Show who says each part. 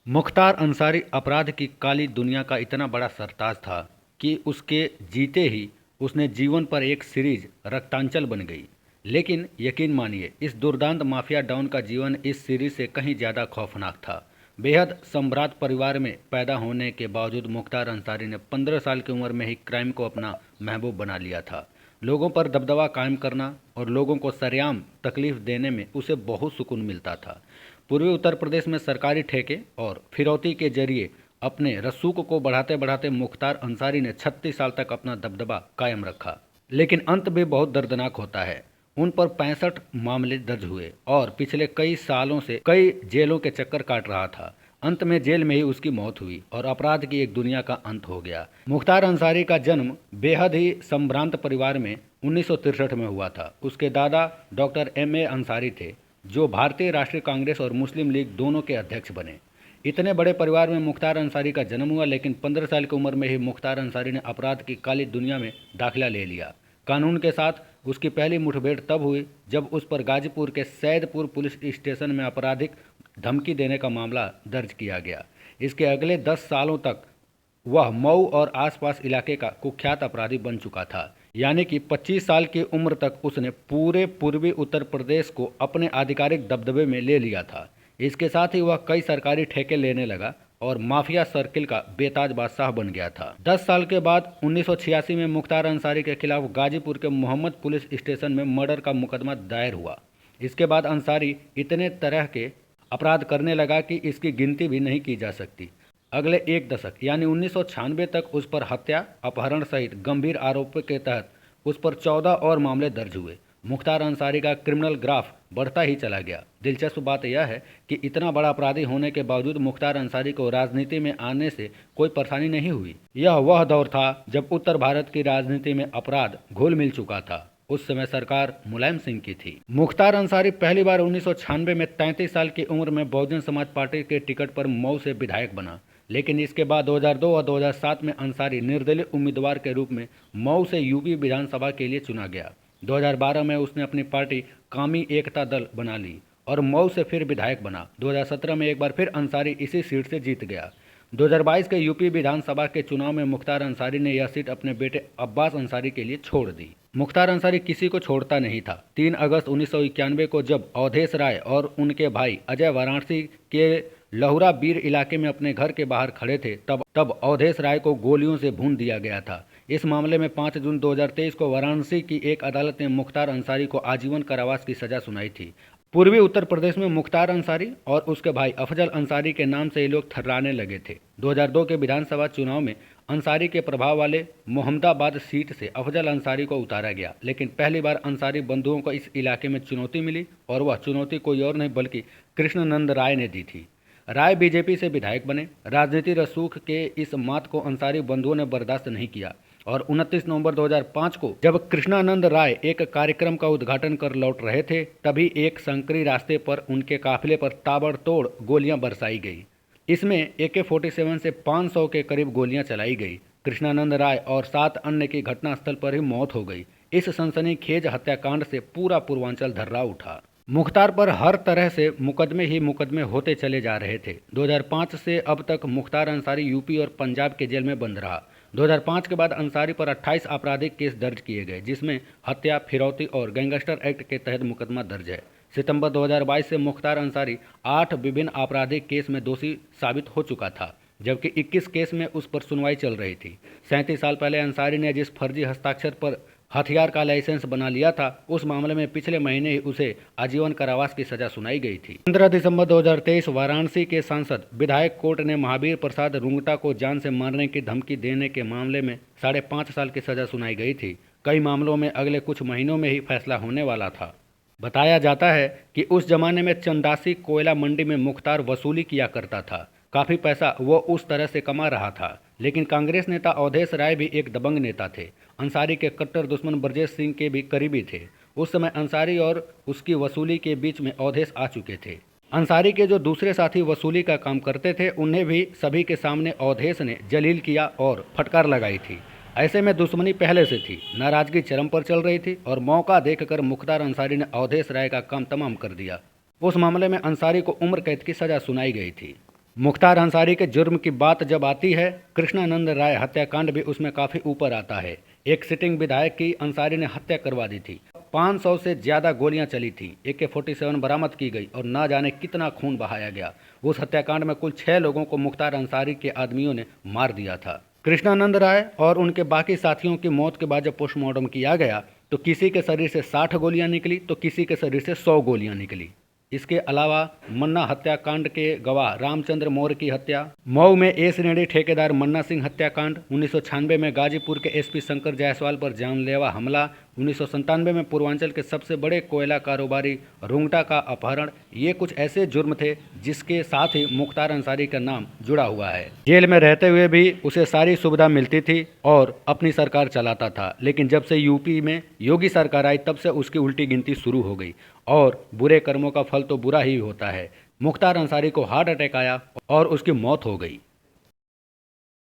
Speaker 1: मुख्तार अंसारी अपराध की काली दुनिया का इतना बड़ा सरताज था कि उसके जीते ही उसने जीवन पर एक सीरीज रक्तांचल बन गई। लेकिन यकीन मानिए, इस दुर्दांत माफिया डॉन का जीवन इस सीरीज से कहीं ज़्यादा खौफनाक था। बेहद सम्भ्रांत परिवार में पैदा होने के बावजूद मुख्तार अंसारी ने 15 साल की उम्र में ही क्राइम को अपना महबूब बना लिया था। लोगों पर दबदबा कायम करना और लोगों को सरेआम तकलीफ देने में उसे बहुत सुकून मिलता था। पूर्वी उत्तर प्रदेश में सरकारी ठेके और फिरौती के जरिए अपने रसूख को बढ़ाते बढ़ाते मुख्तार अंसारी ने 36 साल तक अपना दबदबा कायम रखा। लेकिन अंत भी बहुत दर्दनाक होता है। उन पर 65 मामले दर्ज हुए और पिछले कई सालों से कई जेलों के चक्कर काट रहा था। अंत में जेल में ही उसकी मौत हुई और अपराध की एक दुनिया का अंत हो गया। मुख्तार अंसारी का जन्म बेहद ही संभ्रांत परिवार में 1963 में हुआ था। उसके दादा डॉक्टर M.A. अंसारी थे, जो भारतीय राष्ट्रीय कांग्रेस और मुस्लिम लीग दोनों के अध्यक्ष बने। इतने बड़े परिवार में मुख्तार अंसारी का जन्म हुआ, लेकिन 15 साल की उम्र में ही मुख्तार अंसारी ने अपराध की काली दुनिया में दाखिला ले लिया। कानून के साथ उसकी पहली मुठभेड़ तब हुई जब उस पर गाजीपुर के सैदपुर पुलिस स्टेशन में आपराधिक धमकी देने का मामला दर्ज किया गया। इसके अगले 10 सालों तक वह मऊ और आसपास इलाके का कुख्यात अपराधी बन चुका था। यानी कि 25 साल की उम्र तक उसने पूरे पूर्वी उत्तर प्रदेश को अपने आधिकारिक दबदबे में ले लिया था। इसके साथ ही वह कई सरकारी ठेके लेने लगा और माफिया सर्किल का बेताज बादशाह बन गया था। 10 साल के बाद 1986 में मुख्तार अंसारी के खिलाफ गाजीपुर के मोहम्मद पुलिस स्टेशन में मर्डर का मुकदमा दायर हुआ। इसके बाद अंसारी इतने तरह के अपराध करने लगा कि इसकी गिनती भी नहीं की जा सकती। अगले एक दशक यानी 1996 तक उस पर हत्या, अपहरण सहित गंभीर आरोपों के तहत उस पर 14 और मामले दर्ज हुए। मुख्तार अंसारी का क्रिमिनल ग्राफ बढ़ता ही चला गया। दिलचस्प बात यह है कि इतना बड़ा अपराधी होने के बावजूद मुख्तार अंसारी को राजनीति में आने से कोई परेशानी नहीं हुई। यह वह दौर था जब उत्तर भारत की राजनीति में अपराध घुल मिल चुका था। उस समय सरकार मुलायम सिंह की थी। मुख्तार अंसारी पहली बार 1996 में 33 साल की उम्र में बहुजन समाज पार्टी के टिकट पर मऊ से विधायक बना। लेकिन इसके बाद 2002 और 2007 में अंसारी निर्दलीय उम्मीदवार के रूप में मऊ से यूपी विधानसभा के लिए चुना गया। 2012 में उसने अपनी पार्टी कामी एकता दल बना ली और मऊ से फिर विधायक बना। 2017 में एक बार फिर अंसारी इसी सीट से जीत गया। 2022 के यूपी विधानसभा के चुनाव में मुख्तार अंसारी ने यह सीट अपने बेटे अब्बास अंसारी के लिए छोड़ दी। मुख्तार अंसारी किसी को छोड़ता नहीं था। 3 अगस्त 1991 को जब अवधेश राय और उनके भाई अजय वाराणसी के लहुरा बीर इलाके में अपने घर के बाहर खड़े थे, तब अवधेश राय को गोलियों से भून दिया गया था। इस मामले में 5 जून 2023 को वाराणसी की एक अदालत ने मुख्तार अंसारी को आजीवन कारावास की सजा सुनाई थी। पूर्वी उत्तर प्रदेश में मुख्तार अंसारी और उसके भाई अफजल अंसारी के नाम से ये लोग थर्राने लगे थे। 2002 के विधानसभा चुनाव में अंसारी के प्रभाव वाले मोहम्मदाबाद सीट से अफजल अंसारी को उतारा गया, लेकिन पहली बार अंसारी बंधुओं को इस इलाके में चुनौती मिली और वह चुनौती कोई और नहीं बल्कि कृष्णानंद राय ने दी थी। राय बीजेपी से विधायक बने। राजनीति रसूख के इस मात को अंसारी बंधुओं ने बर्दाश्त नहीं किया और 29 नवंबर 2005 को जब कृष्णानंद राय एक कार्यक्रम का उद्घाटन कर लौट रहे थे, तभी एक संकरी रास्ते पर उनके काफिले पर ताबड़तोड़ गोलियां बरसाई गई। इसमें AK-47 से 500 के करीब गोलियां चलाई गई। कृष्णानंद राय और 7 अन्य की घटनास्थल पर ही मौत हो गई। इस सनसनीखेज हत्याकांड से पूरा पूर्वांचल धर्रा उठा। मुख्तार पर हर तरह से मुकदमे ही मुकदमे होते चले जा रहे थे। 2005 से अब तक मुख्तार अंसारी यूपी और पंजाब के जेल में बंद रहा। 2005 के बाद अंसारी पर 28 आपराधिक केस दर्ज किए गए, जिसमें हत्या, फिरौती और गैंगस्टर एक्ट के तहत मुकदमा दर्ज है। सितंबर 2022 से मुख्तार अंसारी 8 विभिन्न आपराधिक केस में दोषी साबित हो चुका था, जबकि 21 केस में उस पर सुनवाई चल रही थी। 37 साल पहले अंसारी ने जिस फर्जी हस्ताक्षर पर हथियार का लाइसेंस बना लिया था, उस मामले में पिछले महीने ही उसे आजीवन कारावास की सजा सुनाई गई थी। 15 दिसंबर 2023 वाराणसी के सांसद विधायक कोर्ट ने महावीर प्रसाद रुंगटा को जान से मारने की धमकी देने के मामले में 5.5 साल की सजा सुनाई गई थी। कई मामलों में अगले कुछ महीनों में ही फैसला होने वाला था। बताया जाता है कि उस जमाने में चंदासी कोयला मंडी में मुख्तार वसूली किया करता था। काफ़ी पैसा वो उस तरह से कमा रहा था। लेकिन कांग्रेस नेता अवधेश राय भी एक दबंग नेता थे। अंसारी के कट्टर दुश्मन ब्रजेश सिंह के भी करीबी थे। उस समय अंसारी और उसकी वसूली के बीच में अवधेश आ चुके थे। अंसारी के जो दूसरे साथी वसूली का काम करते थे, उन्हें भी सभी के सामने अवधेश ने जलील किया और फटकार लगाई थी। ऐसे में दुश्मनी पहले से थी, नाराजगी चरम पर चल रही थी और मौका देखकर मुख्तार अंसारी ने अवधेश राय का काम तमाम कर दिया। उस मामले में अंसारी को उम्र कैद की सजा सुनाई गई थी। मुख्तार अंसारी के जुर्म की बात जब आती है, कृष्णानंद राय हत्याकांड भी उसमें काफ़ी ऊपर आता है। एक सिटिंग विधायक की अंसारी ने हत्या करवा दी थी। 500 से ज़्यादा गोलियां चली थी। AK-47 बरामद की गई और ना जाने कितना खून बहाया गया। उस हत्याकांड में कुल 6 लोगों को मुख्तार अंसारी के आदमियों ने मार दिया था। कृष्णानंद राय और उनके बाकी साथियों की मौत के बाद जब पोस्टमार्टम किया गया तो किसी के शरीर से 60 गोलियां निकली तो किसी के शरीर से 100 गोलियां निकली। इसके अलावा मन्ना हत्याकांड के गवाह रामचंद्र मौर्य की हत्या, मऊ में ए श्रेणी ठेकेदार मन्ना सिंह हत्याकांड, 1996 में गाजीपुर के SP शंकर जायसवाल पर जानलेवा हमला, 1997 में पूर्वांचल के सबसे बड़े कोयला कारोबारी रुंगटा का अपहरण, ये कुछ ऐसे जुर्म थे जिसके साथ ही मुख्तार अंसारी का नाम जुड़ा हुआ है। जेल में रहते हुए भी उसे सारी सुविधा मिलती थी और अपनी सरकार चलाता था, लेकिन जब से यूपी में योगी सरकार आई तब से उसकी उल्टी गिनती शुरू हो गई और बुरे कर्मों का फल तो बुरा ही होता है। मुख्तार अंसारी को हार्ट अटैक आया और उसकी मौत हो गई।